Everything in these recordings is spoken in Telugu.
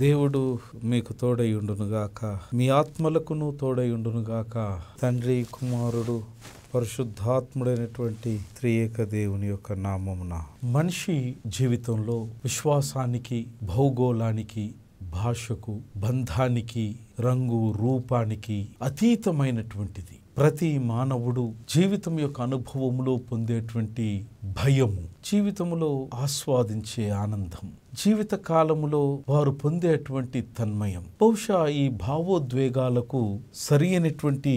దేవుడు మీకు తోడయుండునుగాక, మీ ఆత్మలకును తోడయుండునుగాక. తండ్రి, కుమారుడు, పరిశుద్ధాత్ముడైనటువంటి త్రియేక దేవుని యొక్క నామమున మనిషి జీవితంలో విశ్వాసానికి, భౌగోళానికి, భాషకు, బంధానికి, రంగు, రూపానికి అతీతమైనటువంటిది. ప్రతి మానవుడు జీవితం యొక్క అనుభవంలో పొందేటువంటి భయము, జీవితంలో ఆస్వాదించే ఆనందం, జీవిత కాలములో వారు పొందేటువంటి తన్మయం, బహుశా ఈ భావోద్వేగాలకు సరి అయినటువంటి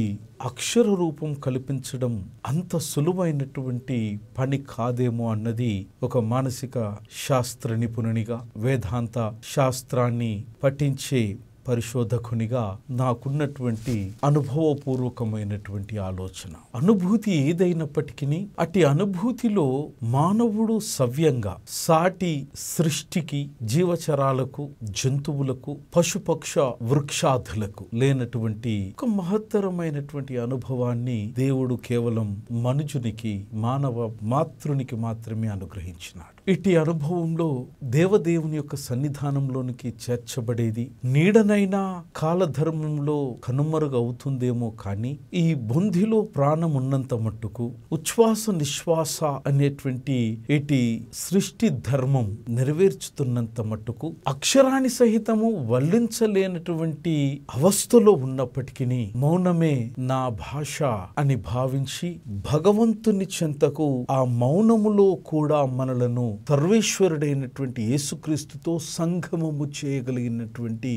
అక్షర రూపం కల్పించడం అంత సులువైనటువంటి పని కాదేమో అన్నది ఒక మానసిక శాస్త్ర నిపుణునిగా, వేదాంత శాస్త్రాన్ని పఠించే పరిశోధకునిగా నాకున్నటువంటి అనుభవపూర్వకమైనటువంటి ఆలోచన. అనుభూతి ఏదైనప్పటికీ అట్టి అనుభూతిలో మానవుడు సవ్యంగా సాటి సృష్టికి, జీవచరాలకు, జంతువులకు, పశుపక్ష వృక్షాదులకు లేనటువంటి ఒక మహత్తరమైనటువంటి అనుభవాన్ని దేవుడు కేవలం మనుజునికి, మానవ మాతృనికి మాత్రమే అనుగ్రహించినాడు. ఇట్టి అనుభవంలో దేవదేవుని యొక్క సన్నిధానంలోనికి చేర్చబడేది నీడనైనా కాలధర్మంలో కనుమరుగవుతుందేమో కానీ ఈ బొందిలో ప్రాణం ఉన్నంత మట్టుకు ఉచ్ఛ్వాస నిశ్వాస అనేటువంటి ఇటి సృష్టి ధర్మం నెరవేర్చుతున్నంత మట్టుకు అక్షరాన్ని సహితము వల్లించలేనటువంటి అవస్థలో ఉన్నప్పటికీ మౌనమే నా భాష అని భావించి భగవంతుని చెంతకు ఆ మౌనములో కూడా మనలను సర్వేశ్వరుడైనటువంటి యేసుక్రీస్తుతో సంగమము చేయగలిగినటువంటి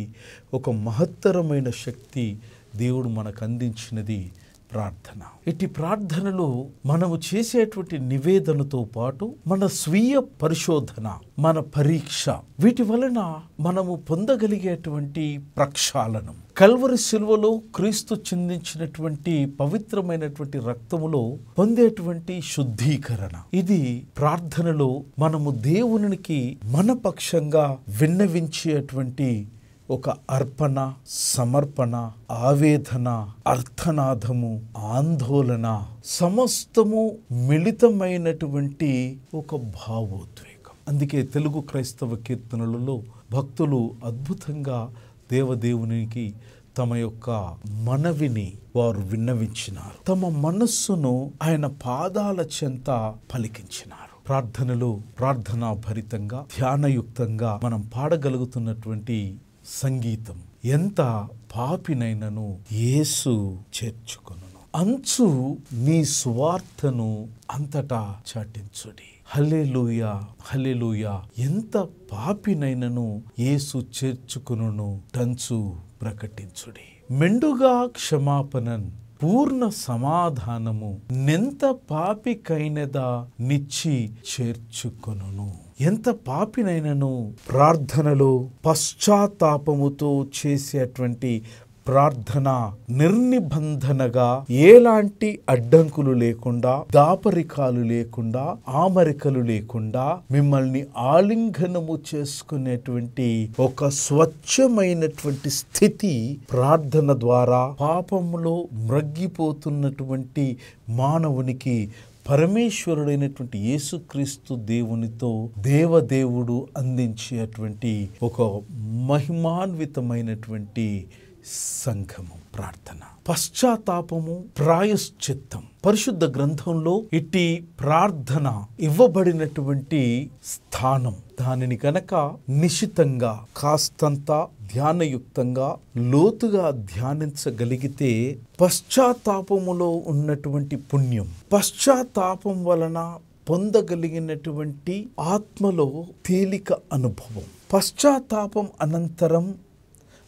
ఒక మహత్తరమైన శక్తి దేవుడు మనకు అందించినది ప్రార్థన. ఇట్టి ప్రార్థనలో మనము చేసేటువంటి నివేదనతో పాటు మన స్వీయ పరిశోధన, మన పరీక్ష, వీటి వలన మనము పొందగలిగేటువంటి ప్రక్షాళనం, కల్వరి శిలువలో క్రీస్తు చిందించినటువంటి పవిత్రమైనటువంటి రక్తములో పొందేటువంటి శుద్ధీకరణ, ఇది ప్రార్థనలో మనము దేవునికి మన పక్షంగా విన్నవించేటువంటి ఒక అర్పణ, సమర్పణ, ఆవేదన, అర్థనాదము, ఆందోళన, సమస్తము మిళితమైనటువంటి ఒక భావోద్వేగం. అందుకే తెలుగు క్రైస్తవ కీర్తనలలో భక్తులు అద్భుతంగా దేవదేవునికి తమ యొక్క మనవిని వారు విన్నవించినారు. తమ మనస్సును ఆయన పాదాల చెంత పలికించినారు. ప్రార్థనలో ప్రార్థనా భరితంగా, ధ్యానయుక్తంగా మనం పాడగలుగుతున్నటువంటి సంగీతం, ఎంత పాపినైనను యేసు చేర్చుకొనును, అంచు నీ సువార్తను అంతటా చాటించుడి. హల్లెలూయా, హల్లెలూయా, ఎంత పాపినైనను యేసు చేర్చుకొనును టంచు ప్రకటించుడి. మెండుగా క్షమాపణన్ పూర్ణ సమాధానము నెంత పాపికైనదా నిచ్చి చేర్చుకొనును. ఎంత పాపినైనను ప్రార్థనలో పశ్చాత్తాపముతో చేసేటువంటి ప్రార్థన నిర్నిబంధనగా, ఎలాంటి అడ్డంకులు లేకుండా, దాపరికాలు లేకుండా, ఆమరికలు లేకుండా మిమ్మల్ని ఆలింగనము చేసుకునేటువంటి ఒక స్వచ్ఛమైనటువంటి స్థితి ప్రార్థన ద్వారా పాపములో మ్రగ్గిపోతున్నటువంటి మానవునికి పరమేశ్వరుడైనటువంటి యేసుక్రీస్తు దేవునితో దేవదేవుడు అందించేటువంటి ఒక మహిమాన్వితమైనటువంటి సంగమం ప్రార్థన. పశ్చాత్తాపము, ప్రాయశ్చిత్తం. పరిశుద్ధ గ్రంథంలో ఇట్టి ప్రార్థన ఇవ్వబడినటువంటి స్థానం. దానిని గనక నిశితంగా, కాస్తంత ధ్యానయుక్తంగా, లోతుగా ధ్యానించగలిగితే పశ్చాత్తాపములో ఉన్నటువంటి పుణ్యం, పశ్చాత్తాపం వలన పొందగలిగినటువంటి ఆత్మలో తేలిక అనుభవం, పశ్చాత్తాపం అనంతరం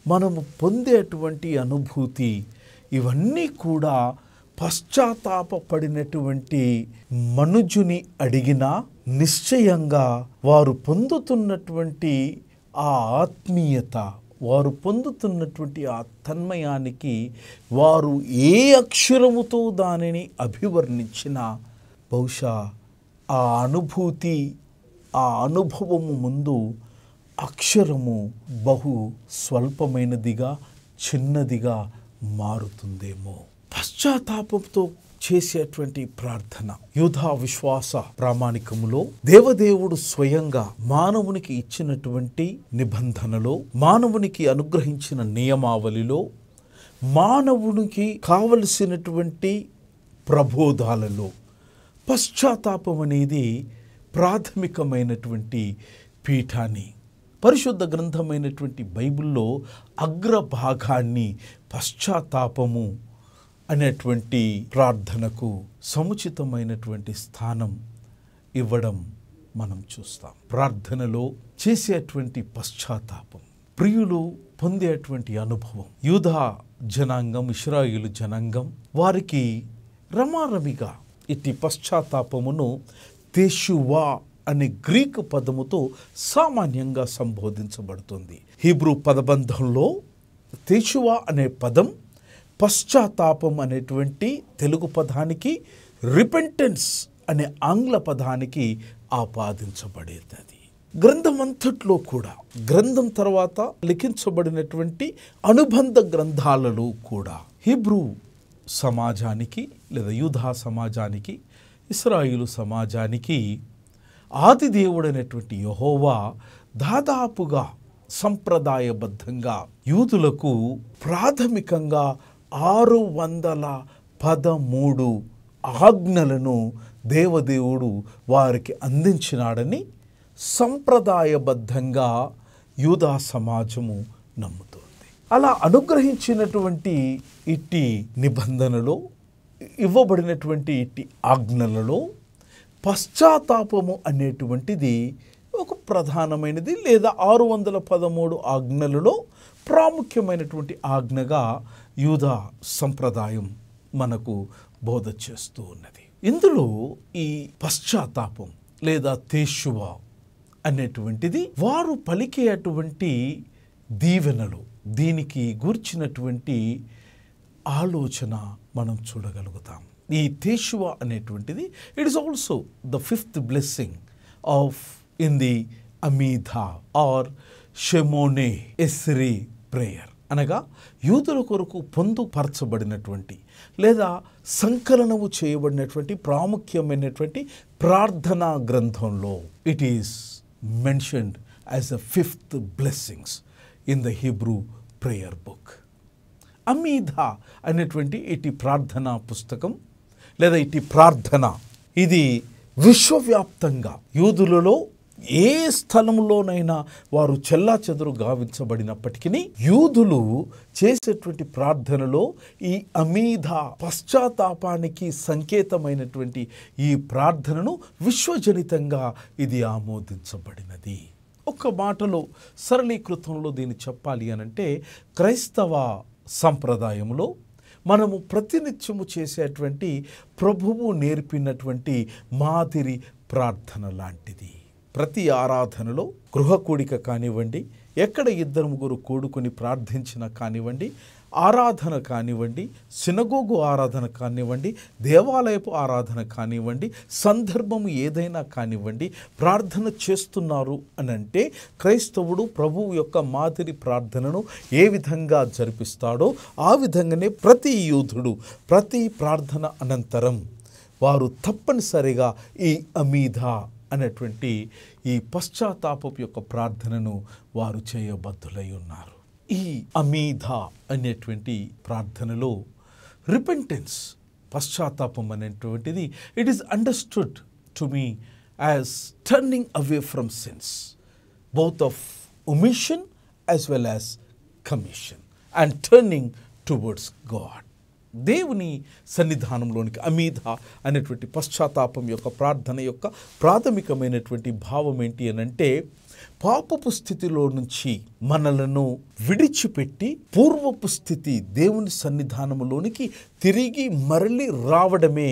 మనము పొందేటువంటి అనుభూతి, ఇవన్నీ కూడా పశ్చాత్తాపడినటువంటి మనుజుని అడిగినా నిశ్చయంగా వారు పొందుతున్నటువంటి ఆ ఆత్మీయత, వారు పొందుతున్నటువంటి ఆ తన్మయానికి వారు ఏ అక్షరముతో దానిని అభివర్ణించినా బహుశా ఆ అనుభూతి, ఆ అనుభవము ముందు అక్షరము బహు స్వల్పమైనదిగా, చిన్నదిగా మారుతుందేమో. పశ్చాత్తాపంతో చేసేటువంటి ప్రార్థన యూదా విశ్వాస ప్రామాణికములో దేవదేవుడు స్వయంగా మానవునికి ఇచ్చినటువంటి నిబంధనలో, మానవునికి అనుగ్రహించిన నియమావళిలో, మానవునికి కావలసినటువంటి ప్రబోధాలలో పశ్చాత్తాపం అనేది ప్రాథమికమైనటువంటి పీఠాన్ని, పరిశుద్ధ గ్రంథమైనటువంటి బైబిల్లో అగ్రభాగాన్ని పశ్చాత్తాపము అనేటువంటి ప్రార్థనకు సముచితమైనటువంటి స్థానం ఇవ్వడం మనం చూస్తాం. ప్రార్థనలో చేసేటువంటి పశ్చాత్తాపం ప్రియులు పొందేటువంటి అనుభవం. యూదా జనాంగం, ఇశ్రాయేలు జనాంగం వారికి రమారమిగా ఇట్టి పశ్చాత్తాపమును తెషువా అనే గ్రీకు పదముతో సామాన్యంగా సంబోధించబడుతుంది. హీబ్రూ పదబంధంలో తెషువా అనే పదం పశ్చాత్తాపం అనేటువంటి తెలుగు పదానికి, రిపెంటెన్స్ అనే ఆంగ్ల పదానికి ఆపాదించబడేది. గ్రంథమంతట్లో కూడా, గ్రంథం తర్వాత లిఖించబడినటువంటి అనుబంధ గ్రంథాలలో కూడా హీబ్రూ సమాజానికి లేదా యూదా సమాజానికి, ఇశ్రాయేలు సమాజానికి ఆది దేవుడైనటువంటి యెహోవా దాదాపుగా సంప్రదాయబద్ధంగా యూదులకు ప్రాథమికంగా 613 ఆజ్ఞలను దేవదేవుడు వారికి అందించినాడని సంప్రదాయబద్ధంగా యూదా సమాజము నమ్ముతోంది. అలా అనుగ్రహించినటువంటి ఇట్టి నిబంధనలో, ఇవ్వబడినటువంటి ఇట్టి ఆజ్ఞలలో పశ్చాత్తాపము అనేటువంటిది ఒక ప్రధానమైనది, లేదా 613 ఆజ్ఞలలో ప్రాముఖ్యమైనటువంటి ఆజ్ఞగా యూదా సంప్రదాయం మనకు బోధ చేస్తూ ఉన్నది. ఇందులో ఈ పశ్చాత్తాపం లేదా తెషువా అనేటువంటిది వారు పలికేటువంటి దీవెనలు, దీనికి గూర్చినటువంటి ఆలోచన మనం చూడగలుగుతాం. ఈ తెషువా అనేటువంటిది it is also the 5th blessing of in the Amidah or Shemoneh Esrei prayer, అనగా యూదుల కొరకు పొందుపరచబడినటువంటి లేదా సంకలనము చేయబడినటువంటి ప్రాముఖ్యమైనటువంటి ప్రార్థనా గ్రంథంలో it is mentioned as the 5th blessings in the Hebrew prayer book. Amidah అనేటువంటి ఇటు ప్రార్థనా పుస్తకం లేదా ఇటు ప్రార్థన, ఇది విశ్వవ్యాప్తంగా యూదులలో ఏ స్థలంలోనైనా వారు చెల్లాచెదురు గావించబడినప్పటికీ యూదులు చేసేటువంటి ప్రార్థనలో ఈ అమీధా పశ్చాత్తాపానికి సంకేతమైనటువంటి ఈ ప్రార్థనను విశ్వజనితంగా ఇది ఆమోదించబడినది. ఒక్క మాటలో సరళీకృతంలో దీన్ని చెప్పాలి అనంటే, క్రైస్తవ సంప్రదాయంలో మనము ప్రతినిత్యము చేసేటువంటి ప్రభువు నేర్పినటువంటి మాదిరి ప్రార్థన లాంటిది. ప్రతి ఆరాధనలో గృహ కూడిక కానివ్వండి, ఎక్కడ 2-3 కూడుకొని ప్రార్థించిన కానివ్వండి, ఆరాధన కానివ్వండి, సినగోగు ఆరాధన కానివ్వండి, దేవాలయపు ఆరాధన కానివ్వండి, సందర్భము ఏదైనా కానివ్వండి, ప్రార్థన చేస్తున్నారు అనంటే క్రైస్తవుడు ప్రభువు యొక్క మాదిరి ప్రార్థనను ఏ విధంగా జరిపిస్తాడో ఆ విధంగానే ప్రతి యూదుడు ప్రతి ప్రార్థన అనంతరం వారు తప్పనిసరిగా ఈ అమీధా అనేటువంటి ఈ పశ్చాత్తాపపు యొక్క ప్రార్థనను వారు చేయబద్ధులై ఉన్నారు. ఈ అమీధా అనేటువంటి ప్రార్థనలో రిపెంటెన్స్, పశ్చాత్తాపం అనేటువంటిది it is understood to me as turning away from since, both of omission as well as commission, and turning towards God. దేవుని సన్నిధానంలోనికి అమీధా అనేటువంటి పశ్చాత్తాపం యొక్క ప్రార్థన యొక్క ప్రాథమికమైనటువంటి భావం ఏంటి అనంటే, పాపపు స్థితిలో నుంచి మనలను విడిచిపెట్టి పూర్వపు స్థితి దేవుని సన్నిధానంలోనికి తిరిగి మరలి రావడమే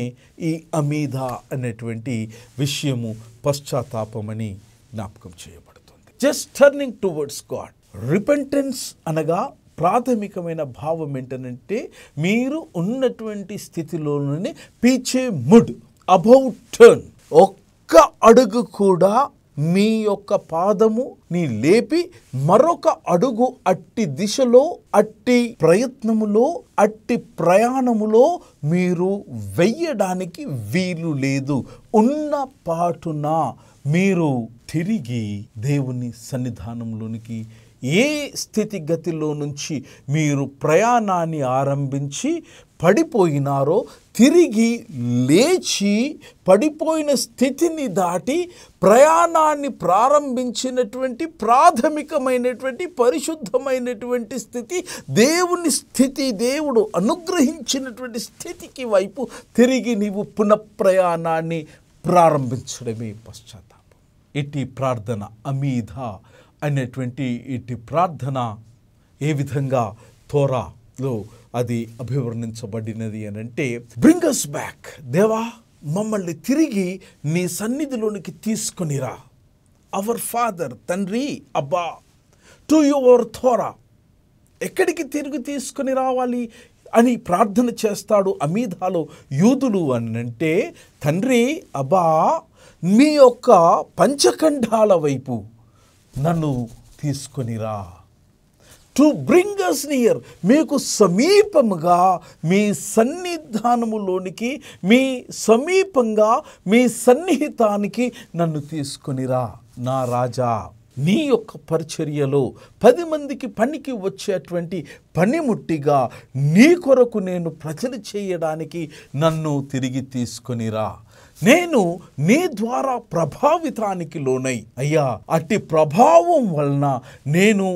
ఈ అమీధా అనేటువంటి విషయము పశ్చాత్తాపమని జ్ఞాపకం చేయబడుతుంది. Just turning towards God. Repentance అనగా ప్రాథమికమైన భావం ఏంటనంటే, మీరు ఉన్నటువంటి స్థితిలోనే పీచే ముడ్, అబౌట్ టర్న్, ఒక్క అడుగు కూడా మీ యొక్క పాదము నీ లేపి మరొక అడుగు అట్టి దిశలో, అట్టి ప్రయత్నములో, అట్టి ప్రయాణములో మీరు వెయ్యడానికి వీలు లేదు. ఉన్న పాటున మీరు తిరిగి దేవుని సన్నిధానంలోనికి ఏ స్థితిగతిలో నుంచి మీరు ప్రయాణాన్ని ఆరంభించి పడిపోయినారో తిరిగి లేచి పడిపోయిన స్థితిని దాటి ప్రయాణాన్ని ప్రారంభించినటువంటి ప్రాథమికమైనటువంటి పరిశుద్ధమైనటువంటి స్థితి, దేవుని స్థితి, దేవుడు అనుగ్రహించినటువంటి స్థితికి వైపు తిరిగి నీవు పునఃప్రయాణాన్ని ప్రారంభించడమే పశ్చాత్తాపం. ఇట్టి ప్రార్థన అమీధ అనేటువంటి ఇట్టి ప్రార్థన ఏ విధంగా తోరాలో అది అభివర్ణించబడినది అని అంటే, బ్రింగ్ us బ్యాక్, దేవా మమ్మల్ని తిరిగి నీ సన్నిధిలోనికి తీసుకొనిరా. అవర్ ఫాదర్, తండ్రి, అబ్బా, టు యువర్ థోరా, ఎక్కడికి తిరిగి తీసుకొని రావాలి అని ప్రార్థన చేస్తాడు అమీధాలో యూదులు అని అంటే, తండ్రి, అబ్బా, మీ యొక్క పంచఖండాల వైపు నన్ను తీసుకొనిరా. టు బ్రింగ్ us నియర్, మీకు సమీపముగా మీ సన్నిధానములోనికి, మీ సమీపంగా మీ సన్నిహితానికి నన్ను తీసుకొనిరా. నా రాజా, నీ యొక్క పరిచర్యలో 10 మందికి పనికి వచ్చేటువంటి పనిముట్టిగా నీ కొరకు నేను ప్రజలు చేయడానికి నన్ను తిరిగి తీసుకొనిరా. నేను నీ ద్వారా ప్రభావితానికి లోనై, అయ్యా, అట్టి ప్రభావం వలన నేను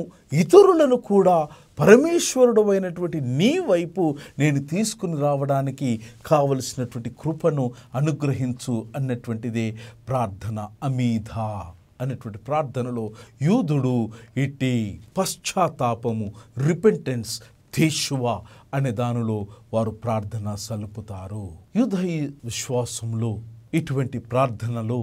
ఇతరులను కూడా పరమేశ్వరుడు అయినటువంటి నీ వైపు నేను తీసుకుని రావడానికి కావలసినటువంటి కృపను అనుగ్రహించు అన్నటువంటిదే ప్రార్థన అమీధ అనేటువంటి ప్రార్థనలో యూదుడు ఇట్టి పశ్చాత్తాపము, రిపెంటెన్స్, తేషువా అనే దానిలో వారు ప్రార్థన సలుపుతారు. యూదయ విశ్వాసంలో ఇటువంటి ప్రార్థనలో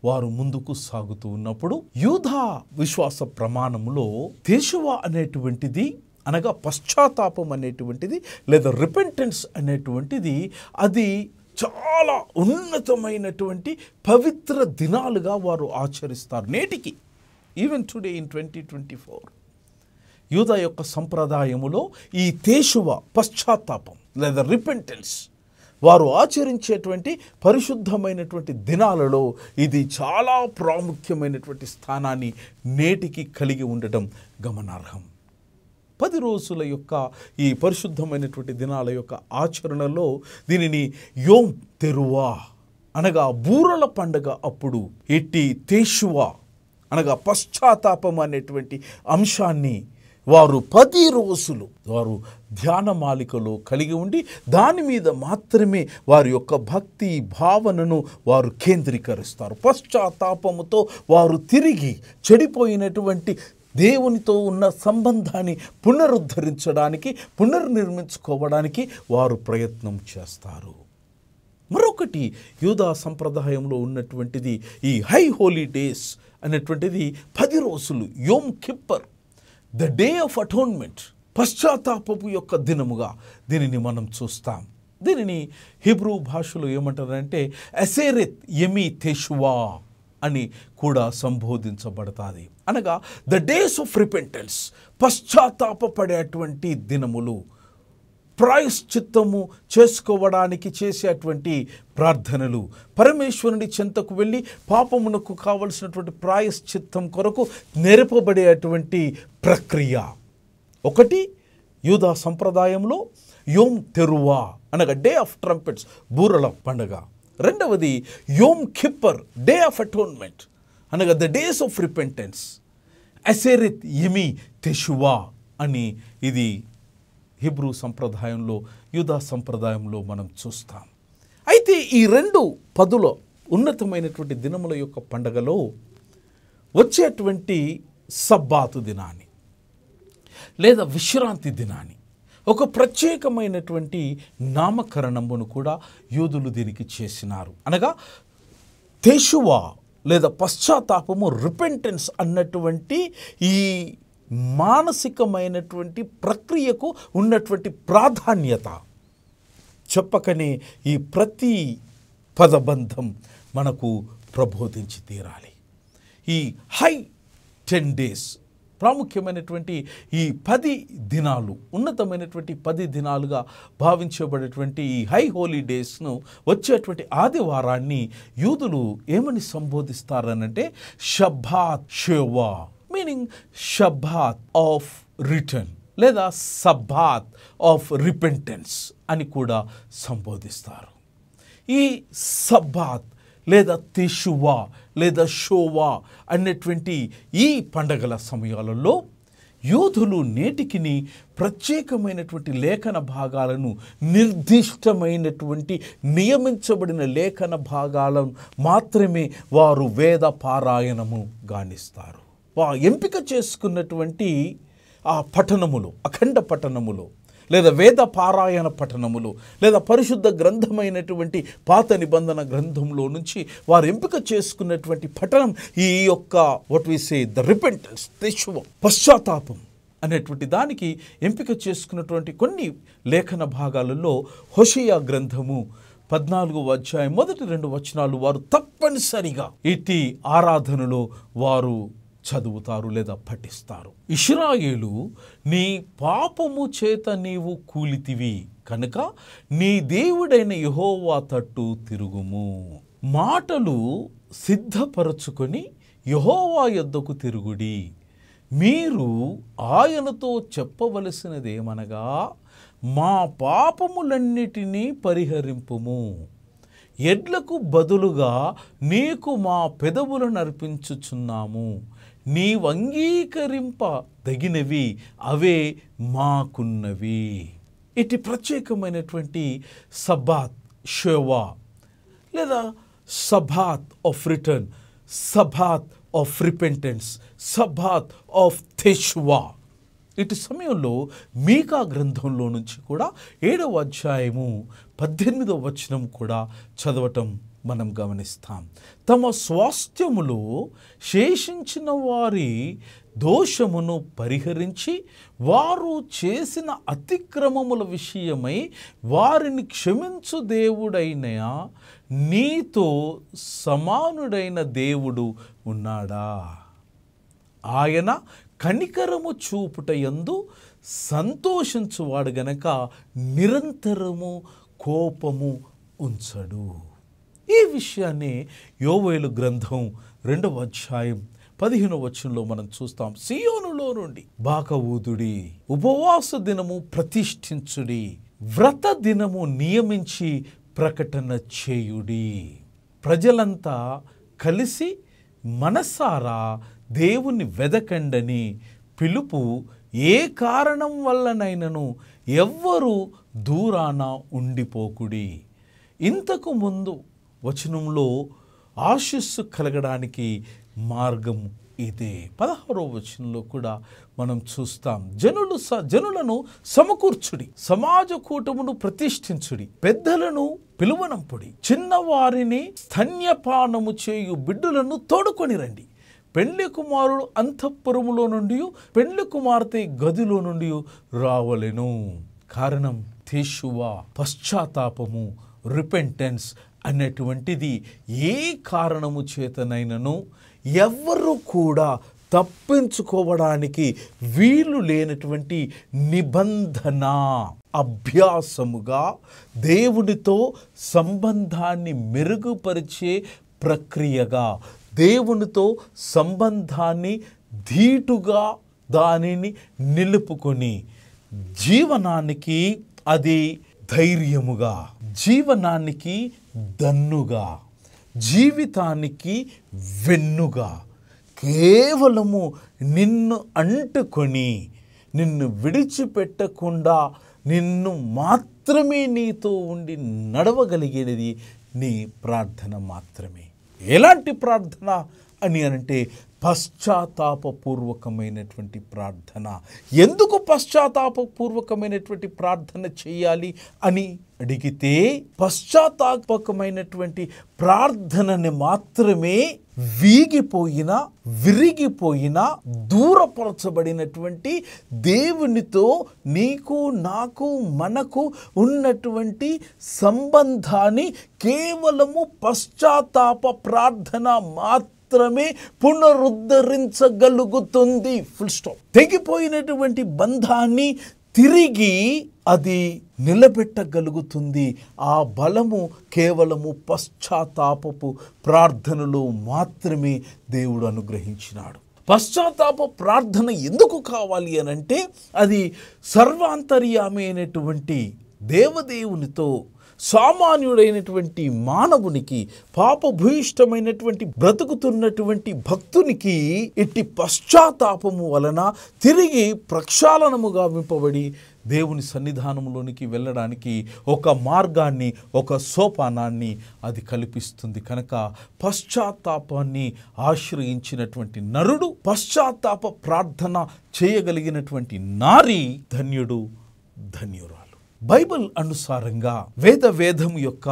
వారు ముందుకు సాగుతూ ఉన్నప్పుడు యూదా విశ్వాస ప్రమాణములో తేషువా అనేటువంటిది, అనగా పశ్చాత్తాపం అనేటువంటిది లేదా రిపెంటెన్స్ అనేటువంటిది, అది చాలా ఉన్నతమైనటువంటి పవిత్ర దినాలుగా వారు ఆచరిస్తారు నేటికి. ఈవెన్ టుడే ఇన్ 2024 యూదా యొక్క సంప్రదాయములో ఈ తేషువా, పశ్చాత్తాపం లేదా రిపెంటెన్స్ వారు ఆచరించేటువంటి పరిశుద్ధమైనటువంటి దినాలలో ఇది చాలా ప్రాముఖ్యమైనటువంటి స్థానాన్ని నేటికి కలిగి ఉండటం గమనార్హం. 10 రోజుల యొక్క ఈ పరిశుద్ధమైనటువంటి దినాల యొక్క ఆచరణలో దీనిని యోమ్ తెరువా అనగా బూరల పండుగ అప్పుడు ఇట్టి తేషువా అనగా పశ్చాత్తాపం అనేటువంటి అంశాన్ని వారు 10 రోజులు వారు ధ్యానమాలికలో కలిగి ఉండి దాని మీద మాత్రమే వారి యొక్క భక్తి భావనను వారు కేంద్రీకరిస్తారు. పశ్చాత్తాపముతో వారు తిరిగి చెడిపోయినటువంటి దేవునితో ఉన్న సంబంధాన్ని పునరుద్ధరించడానికి, పునర్నిర్మించుకోవడానికి వారు ప్రయత్నం చేస్తారు. మరొకటి యూదా సంప్రదాయంలో ఉన్నటువంటిది ఈ హై హోలీ డేస్ అనేటువంటిది 10 రోజులు, Yom Kippur, the day of atonement, పశ్చాత్తాపపు యొక్క దినముగా దీనిని మనం చూస్తాం. దీనిని హీబ్రూ భాషలో ఏమంటారంటే అసేరెత్ యమీ తెషువా అని కూడా సంబోధించబడతాది. అనగా ద డేస్ ఆఫ్ రిపెంటెన్స్, పశ్చాత్తాపపడేటువంటి దినములు, ప్రాయశ్చిత్తము చేసుకోవడానికి చేసేటువంటి ప్రార్థనలు, పరమేశ్వరుని చెంతకు వెళ్ళి పాపమునకు కావలసినటువంటి ప్రాయశ్చిత్తం కొరకు నెరపబడేటువంటి ప్రక్రియ. ఒకటి యూదా సంప్రదాయంలో యోమ్ తెరువా అనగా డే ఆఫ్ ట్రంపెట్స్, బూరల పండుగ. రెండవది Yom Kippur, day of atonement అనగా the days of repentance, Aseret Yemei teshuva అని ఇది హిబ్రూ సంప్రదాయంలో, యూదా సంప్రదాయంలో మనం చూస్తాం. అయితే ఈ 2 పదుల ఉన్నతమైనటువంటి దినముల యొక్క పండగలో వచ్చేటువంటి సబ్బాతు దినాన్ని లేదా విశ్రాంతి దినాన్ని ఒక ప్రత్యేకమైనటువంటి నామకరణమును కూడా యూదులు దీనికి చేసినారు. అనగా తేషువా లేదా పశ్చాత్తాపము, రిపెంటెన్స్ అన్నటువంటి ఈ మానసికమైనటువంటి ప్రక్రియకు ఉన్నటువంటి ప్రాధాన్యత చెప్పకనే ఈ ప్రతి పదబంధం మనకు ప్రబోధించి తీరాలి. ఈ హై 10 days ప్రాముఖ్యమైనటువంటి ఈ 10 దినాలు, ఉన్నతమైనటువంటి 10 దినాలుగా భావించబడేటువంటి ఈ హై హోలీ డేస్ను, వచ్చేటువంటి ఆదివారాన్ని యూదులు ఏమని సంబోధిస్తారనంటే Sabbath Shewa, meaning Sabbath of return లేదా సబ్బాత్ ఆఫ్ రిపెంటెన్స్ అని కూడా సంబోధిస్తారు. ఈ సబ్బాత్ లేదా తెషువా లేదా షోవా అనేటువంటి ఈ పండగల సమయాలలో యూదులు నేటికిని ప్రత్యేకమైనటువంటి లేఖన భాగాలను, నిర్దిష్టమైనటువంటి నియమించబడిన లేఖన భాగాలను మాత్రమే వారు వేద పారాయణము గానిస్తారు. ఎంపిక చేసుకున్నటువంటి ఆ పఠనములు, అఖండ పఠనములు లేదా వేద పారాయణ పఠనములు లేదా పరిశుద్ధ గ్రంథమైనటువంటి పాత నిబంధన గ్రంథంలో నుంచి వారు ఎంపిక చేసుకున్నటువంటి పఠనం ఈ యొక్క what we say the repentance, పశ్చాత్తాపం అనేటువంటి దానికి ఎంపిక చేసుకున్నటువంటి కొన్ని లేఖన భాగాలలో హోషేయ గ్రంథము 14వ అధ్యాయం మొదటి 2 వచనాలు వారు తప్పనిసరిగా ఇట్టి ఆరాధనలో వారు చదువుతారు లేదా పఠిస్తారు. ఇశ్రాయేలు, నీ పాపము చేత నీవు కూలితివి కనుక నీ దేవుడైన యెహోవా తట్టు తిరుగుము. మాటలు సిద్ధపరచుకొని యెహోవా యొద్దకు తిరుగుడి. మీరు ఆయనతో చెప్పవలసినదేమనగా, మా పాపములన్నిటినీ పరిహరింపుము. ఎడ్లకు బదులుగా నీకు మా పెదవులను అర్పించుచున్నాము. నీవు అంగీకరింపదగినవి అవే మాకున్నవి. ఇటు ప్రత్యేకమైనటువంటి సబ్బాత్ షోవా లేదా Sabbath of return, Sabbath of repentance, Sabbath of teshuva. ఇటు సమయంలో మీకా గ్రంథంలో నుంచి కూడా 7వ అధ్యాయము 18వ వచనం కూడా చదవటం మనం గమనిస్తాం. తమ స్వాస్థ్యములో శేషించిన వారి దోషమును పరిహరించి వారు చేసిన అతిక్రమముల విషయమై వారిని క్షమించు దేవుడైన నీతో సమానుడైన దేవుడు ఉన్నాడా? ఆయన కనికరము చూపుట యందు సంతోషించువాడు గనక నిరంతరము కోపము ఉంచడు. ఈ విషయాన్ని యోవేలు గ్రంథం 2వ అధ్యాయం 15వ వచనంలో మనం చూస్తాం. సియోనులో నుండి బాక ఊదుడి, ఉపవాస దినము ప్రతిష్ఠించుడి, వ్రత దినము నియమించి ప్రకటన చేయుడి. ప్రజలంతా కలిసి మనసారా దేవుని వెదకండని పిలుపు ఏ కారణం వల్లనైనను ఎవ్వరూ దూరాన ఉండిపోకుడి. ఇంతకు ముందు వచనంలో ఆశీస్సు కలగడానికి మార్గం ఇదే. 16వ వచనంలో కూడా మనం చూస్తాం, జనులను సమకూర్చుడి, సమాజ కూటమును ప్రతిష్ఠించుడి, పెద్దలను పిలువనంపుడి, చిన్నవారిని స్తన్యపానము చేయు బిడ్డలను తోడుకొని రండి. పెండ్లి కుమారుడు అంతఃపురములో నుండి, పెండ్లి కుమార్తె గదిలో నుండి రావలెను. కారణం తెషువా, పశ్చాత్తాపము, రిపెంటెన్స్ అనేటువంటిది ఏ కారణము చేతనైనను ఎవ్వరు కూడా తప్పించుకోవడానికి వీలు లేనటువంటి నిబంధన, అభ్యాసముగా దేవునితో సంబంధాన్ని మెరుగుపరిచే ప్రక్రియగా, దేవునితో సంబంధాన్ని ధీటుగా దానిని నిలుపుకొని జీవనానికి అది ధైర్యముగా, జీవనానికి దన్నుగా, జీవితానికి వెన్నుగా, కేవలము నిన్ను అంటుకొని నిన్ను విడిచిపెట్టకుండా నిన్ను మాత్రమే నీతో ఉండి నడవగలిగేది నీ ప్రార్థన మాత్రమే. ఎలాంటి ప్రార్థన అని అంటే పశ్చాత్తాపూర్వకమైనటువంటి ప్రార్థన. ఎందుకు పశ్చాత్తాపూర్వకమైనటువంటి ప్రార్థన చేయాలి అని అడిగితే, పశ్చాత్తాపకమైనటువంటి ప్రార్థనని మాత్రమే వీగిపోయిన, విరిగిపోయిన, దూరపరచబడినటువంటి దేవునితో నీకు, నాకు, మనకు ఉన్నటువంటి సంబంధాన్ని కేవలము పశ్చాత్తాప ప్రార్థన మాత్రమే మాత్రమే పునరుద్ధరించగలుగుతుంది. Full stop. తెగిపోయినటువంటి బంధాన్ని తిరిగి అది నిలబెట్టగలుగుతుంది. ఆ బలము కేవలము పశ్చాత్తాపపు ప్రార్థనలో మాత్రమే దేవుడు అనుగ్రహించినాడు. పశ్చాత్తాప ప్రార్థన ఎందుకు కావాలి అనంటే అది సర్వాంతర్యామి అయినటువంటి దేవదేవునితో సామాన్యుడైనటువంటి మానవునికి, పాపభూయిష్టమైనటువంటి బ్రతుకుతున్నటువంటి భక్తునికి ఇట్టి పశ్చాత్తాపము వలన తిరిగి ప్రక్షాళనము గావింపబడి దేవుని సన్నిధానంలోనికి వెళ్ళడానికి ఒక మార్గాన్ని, ఒక సోపానాన్ని అది కల్పిస్తుంది. కనుక పశ్చాత్తాపాన్ని ఆశ్రయించినటువంటి నరుడు, పశ్చాత్తాప ప్రార్థన చేయగలిగినటువంటి నారి ధన్యుడు, ధన్యురాలు. బైబిల్ అనుసారంగా వేదం యొక్క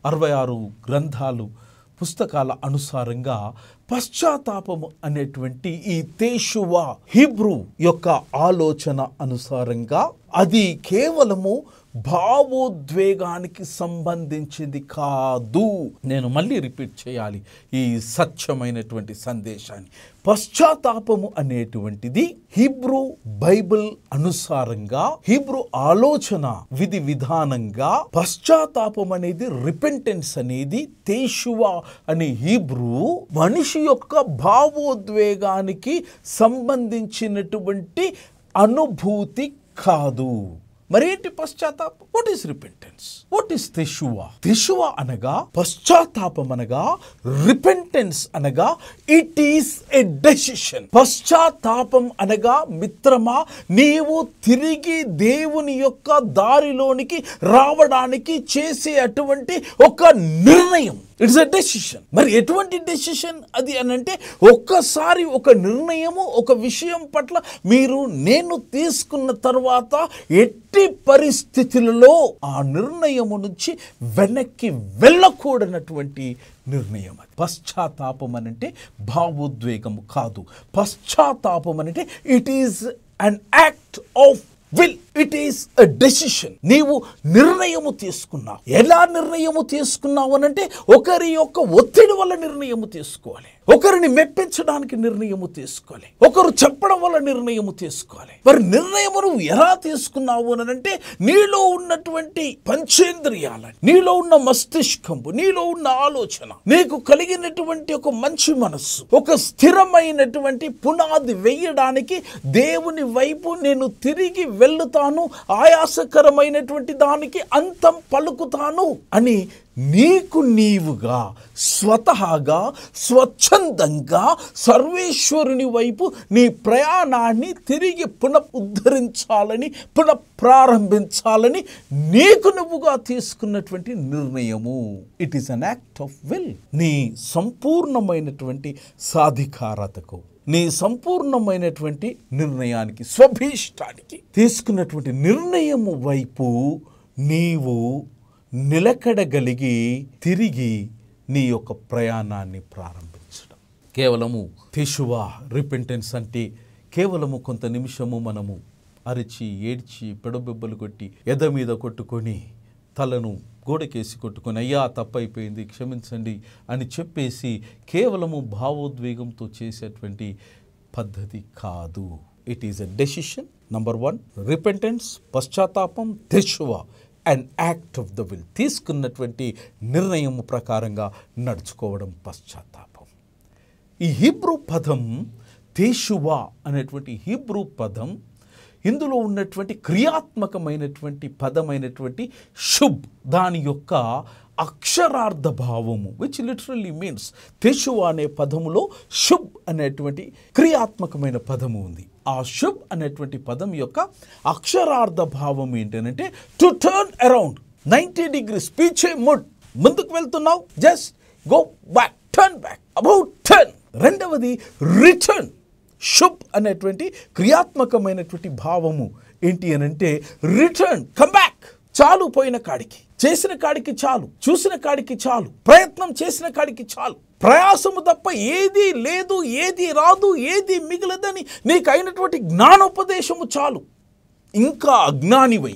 66 గ్రంథాలు పుస్తకాల అనుసారంగా పశ్చాత్తాపము అనేటువంటి ఈ తేషువా హీబ్రూ యొక్క ఆలోచన అనుసారంగా అది కేవలము భావోద్వేగానికి సంబంధించింది కాదు. నేను మళ్ళీ రిపీట్ చేయాలి ఈ సత్యమైనటువంటి సందేశాన్ని. పశ్చాత్తాపము అనేటువంటిది హీబ్రూ బైబిల్ అనుసారంగా, హీబ్రూ ఆలోచన విధి విధానంగా పశ్చాత్తాపం అనేది, రిపెంటెన్స్ అనేది, తేషువా అనే హీబ్రూ మనిషి యొక్క భావోద్వేగానికి సంబంధించినటువంటి అనుభూతి కాదు. మరేంటి పశ్చాత్తాపం? What is repentance? What is teshuva? Teshuva అనగా, పశ్చాత్తాపం అనగా, రిపెంటెన్స్ అనగా ఇట్ ఈస్ ఎ డెసిషన్. పశ్చాత్తాపం అనగా మిత్రమా, నీవు తిరిగి దేవుని యొక్క దారిలోనికి రావడానికి చేసే అటువంటి ఒక నిర్ణయం. It's a decision. మరి ఎటువంటి డెసిషన్ అది అనంటే, ఒక్కసారి ఒక నిర్ణయము, ఒక విషయం పట్ల నేను తీసుకున్న తర్వాత ఎట్టి పరిస్థితులలో ఆ నిర్ణయము నుంచి వెనక్కి వెళ్ళకూడనటువంటి నిర్ణయం. పశ్చాత్తాపం అనంటే భావోద్వేగము కాదు. పశ్చాత్తాపం అంటే it is an act of will. It is a decision. నీవు నిర్ణయము తీసుకున్నావు. ఎలా నిర్ణయము తీసుకున్నావు అనంటే, ఒకరి యొక్క ఒత్తిడి వల్ల నిర్ణయము తీసుకోవాలి, ఒకరిని మెప్పించడానికి నిర్ణయము తీసుకోవాలి, ఒకరు చెప్పడం వల్ల నిర్ణయము తీసుకోవాలి. మరి నిర్ణయము నువ్వు ఎలా తీసుకున్నావు అనంటే, నీలో ఉన్నటువంటి పంచేంద్రియాల, నీలో ఉన్న మస్తిష్కంపు, నీలో ఉన్న ఆలోచన, నీకు కలిగినటువంటి ఒక మంచి మనస్సు, ఒక స్థిరమైనటువంటి పునాది వేయడానికి దేవుని వైపు నేను తిరిగి వెళ్తాను, ఆయాసకరమైనటువంటి దానికి అంతం పలుకుతాను అని నీకు నీవుగా స్వతహాగా స్వచ్ఛందంగా సర్వేశ్వరుని వైపు నీ ప్రయాణాన్ని తిరిగి పునరుద్ధరించాలని, పునఃప్రారంభించాలని నీకు నువ్వుగా తీసుకున్నటువంటి నిర్ణయము. It is an act of will. నీ సంపూర్ణమైనటువంటి సాధికారతకు, నీ సంపూర్ణమైనటువంటి నిర్ణయానికి, స్వభీష్టానికి తీసుకున్నటువంటి నిర్ణయము వైపు నీవు నిలకడగలిగి తిరిగి నీ యొక్క ప్రయాణాన్ని ప్రారంభించడం. కేవలము తెషువా, రిపెంటెన్స్ అంటే కేవలము కొంత నిమిషము మనము అరిచి, ఏడ్చి, పెడబెబ్బలు కొట్టి, ఎద మీద కొట్టుకొని, తలను గోడకేసి కొట్టుకొని, అయ్యా తప్పైపోయింది క్షమించండి అని చెప్పేసి కేవలము భావోద్వేగంతో చేసేటువంటి పద్ధతి కాదు. It is a decision. Number 1 repentance, పశ్చాత్తాపం. Teshuva and act of the will, తీసుకున్నటువంటి నిర్ణయం ప్రకారంగా నడుచుకోవడం పశ్చాత్తాపం. ఈ హీబ్రూ పదం తెషువా అనేటువంటి హీబ్రూ పదం, ఇందులో ఉన్నటువంటి క్రియాత్మకమైనటువంటి పదమైనటువంటి శుభ్, దాని యొక్క అక్షరార్థ భావము, విచ్ లిటరల్లీ మీన్స్, తెషువా అనే పదములో శుభ్ అనేటువంటి క్రియాత్మకమైన పదము ఉంది. ఆ శుభ్ అనేటువంటి పదం యొక్క అక్షరార్థ భావం ఏంటంటే, టు టర్న్ అరౌండ్ 90 degrees, పీచే ముడ్, ముందుకు వెళ్తున్నావు, just go back, turn back, about turn. రెండవది రిటర్న్. శుభ్ అనేటువంటి క్రియాత్మకమైనటువంటి భావము ఏంటి అనంటే, రిటర్న్, కమ్ బ్యాక్. చాలు, పోయిన కాడికి, చేసిన కాడికి చాలు, చూసిన కాడికి చాలు, ప్రయత్నం చేసిన కాడికి చాలు, ప్రయాసము తప్ప ఏది లేదు, ఏది రాదు, ఏది మిగలదని నీకు అయినటువంటి జ్ఞానోపదేశము చాలు. ఇంకా అజ్ఞానివై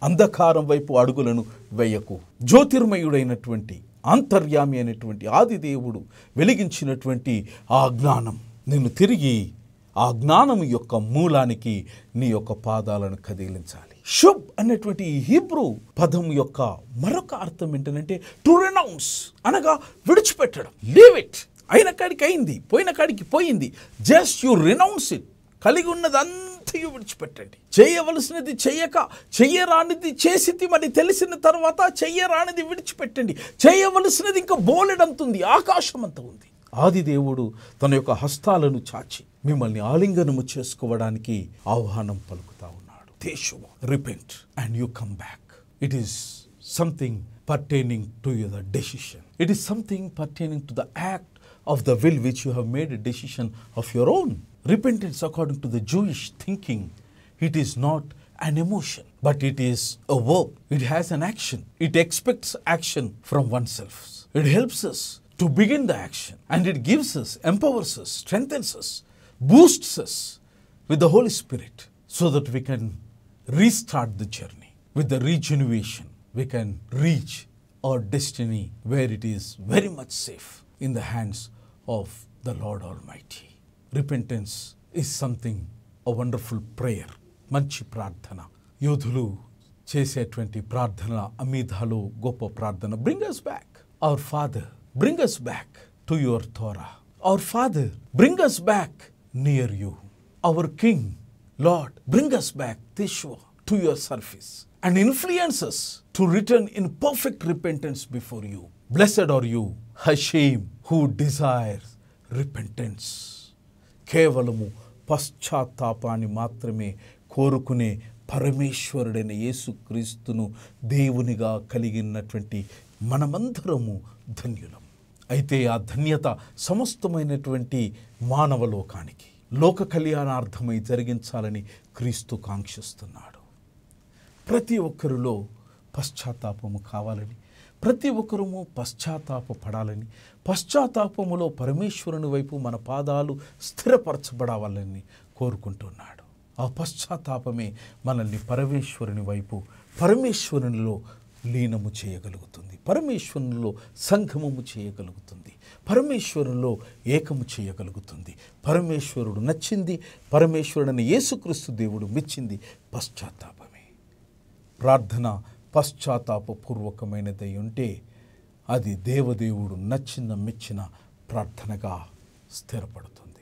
అంధకారం వైపు అడుగులను వేయకు. జ్యోతిర్మయుడైనటువంటి ఆంతర్యామి అనేటువంటి ఆది దేవుడు వెలిగించినటువంటి ఆ జ్ఞానం నిన్ను తిరిగి ఆ జ్ఞానం యొక్క మూలానికి నీ యొక్క పాదాలను కదిలించాలి. షుబ్ అనేటువంటి ఈ హీబ్రూ పదం యొక్క మరొక అర్థం ఏంటంటే టు రెనౌన్స్ అనగా విడిచిపెట్టడం. Leave it. అయిన కాడికి అయింది, పోయిన కాడికి పోయింది. Just you renounce it. కలిగి ఉన్నది అంతయు విడిచిపెట్టండి. చేయవలసినది చెయ్యక చెయ్యరానిది చేసి మరి తెలిసిన తర్వాత చెయ్యరానిది విడిచిపెట్టండి. చేయవలసినది ఇంకా బోలెడంతుంది, ఆకాశం అంత ఉంది. ఆది దేవుడు తన యొక్క హస్తాలను చాచి మిమ్మల్ని ఆలింగనము చేసుకోవడానికి ఆహ్వానం పలుకుతా ఉన్నాడు. Teshuva, repent and you come back. It is something pertaining to your decision. It is something pertaining to the act of the will which you have made a decision of your own. Repentance, according to the Jewish thinking, it is not an emotion, but it is a verb. It has an action. It expects action from oneself. It helps us to begin the action, and it gives us, empowers us, strengthens us, boosts us with the Holy Spirit, so that we can restart the journey. With the regeneration, we can reach our destiny where it is very much safe in the hands of the Lord Almighty. Repentance is something, a wonderful prayer. మంచి ప్రార్థన. యోధులు చేసేటువంటి ప్రార్థన అమీధాలో గొప్ప ప్రార్థన. Bring us back, our Father. Bring us back to your Torah. Our Father, bring us back near you. Our King, Lord, bring us back, Teshua, to your service and influence us to return in perfect repentance before you. Blessed are you, Hashem, who desires repentance. కేవలము పశ్చాత్తాపాన్ని మాత్రమే కోరుకునే పరమేశ్వరుడైన యేసుక్రీస్తును దేవునిగా కలిగినటువంటి మనమందరము ధన్యులం. అయితే ఆ ధన్యత సమస్తమైనటువంటి మానవ లోకానికి లోక కళ్యాణార్థమై జరిగించాలని క్రీస్తు కాంక్షిస్తున్నాడు. ప్రతి ఒక్కరిలో పశ్చాత్తాపము కావాలని, ప్రతి ఒక్కరము పశ్చాత్తాపపడాలని, పశ్చాత్తాపములో పరమేశ్వరుని వైపు మన పాదాలు స్థిరపరచబడాలని కోరుకుంటున్నాడు. ఆ పశ్చాత్తాపమే మనల్ని పరమేశ్వరుని వైపు, పరమేశ్వరునిలో లీనము చేయగలుగుతుంది, పరమేశ్వరునిలో సంగమము చేయగలుగుతుంది, పరమేశ్వరునిలో ఏకము చేయగలుగుతుంది. పరమేశ్వరుడు నచ్చింది, పరమేశ్వరుడని యేసుక్రీస్తు దేవుడు మెచ్చింది పశ్చాత్తాపమే. ప్రార్థన పశ్చాత్తాపూర్వకమైనదై ఉంటే అది దేవదేవుడు మెచ్చిన ప్రార్థనగా స్థిరపడుతుంది.